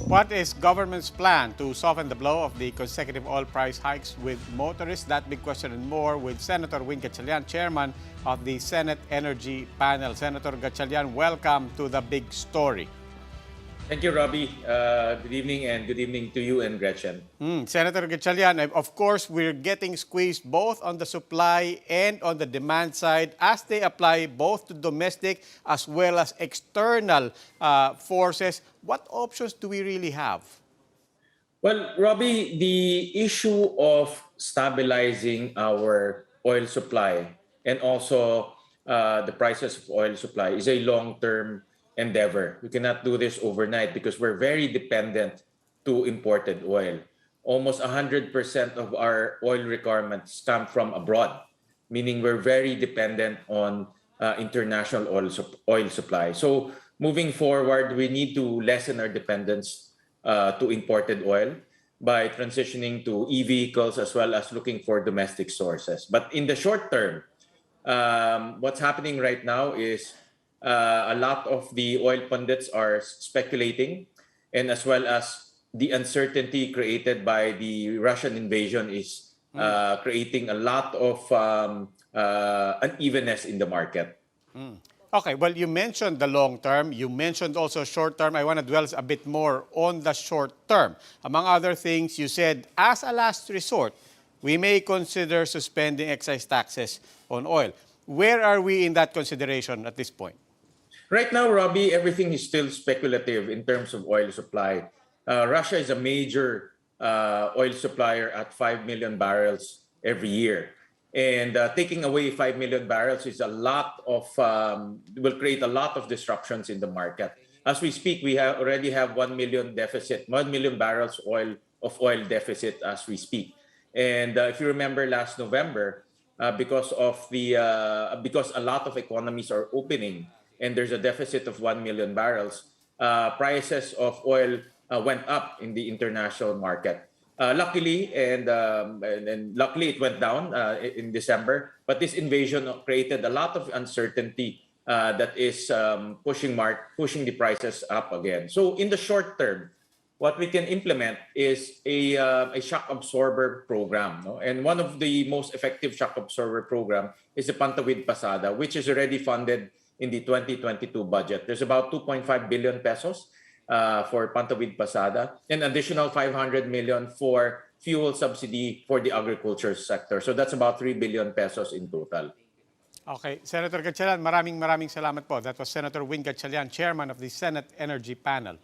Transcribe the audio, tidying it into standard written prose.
What is government's plan to soften the blow of the consecutive oil price hikes with motorists? That big question and more with Senator Win Gatchalian, chairman of the Senate Energy Panel. Senator Gatchalian, welcome to the big story. Thank you, Robbie. Good evening and good evening to you and Gretchen. Senator Gatchalian, of course, we're getting squeezed both on the supply and on the demand side as they apply both to domestic as well as external forces. What options do we really have? Well, Robbie, the issue of stabilizing our oil supply and also the prices of oil supply is a long-term endeavor. We cannot do this overnight because we're very dependent to imported oil. Almost 100% of our oil requirements come from abroad, meaning we're very dependent on international oil supply. So moving forward, we need to lessen our dependence to imported oil by transitioning to e-vehicles as well as looking for domestic sources. But in the short term, what's happening right now is a lot of the oil pundits are speculating, and as well as the uncertainty created by the Russian invasion is creating a lot of unevenness in the market. Okay, well, you mentioned the long term. You mentioned also short term. I want to dwell a bit more on the short term. Among other things, you said, as a last resort, we may consider suspending excise taxes on oil. Where are we in that consideration at this point? Right now, Robbie, everything is still speculative in terms of oil supply. Russia is a major oil supplier at 5 million barrels every year. And taking away 5 million barrels is a lot of, will create a lot of disruptions in the market. As we speak, we already have 1 million deficit, 1 million barrels of oil deficit as we speak. And if you remember last November, because a lot of economies are opening and there's a deficit of 1 million barrels, prices of oil went up in the international market. Luckily, luckily it went down in December, but this invasion created a lot of uncertainty that is pushing the prices up again. So in the short term, what we can implement is a shock absorber program. No? And one of the most effective shock absorber program is the Pantawid Pasada, which is already funded in the 2022 budget. There's about 2.5 billion pesos for Pantawid Pasada, and additional 500 million for fuel subsidy for the agriculture sector. So that's about 3 billion pesos in total. Okay, Senator Gatchalian, maraming salamat po. That was Senator Win Gatchalian, chairman of the Senate Energy Panel.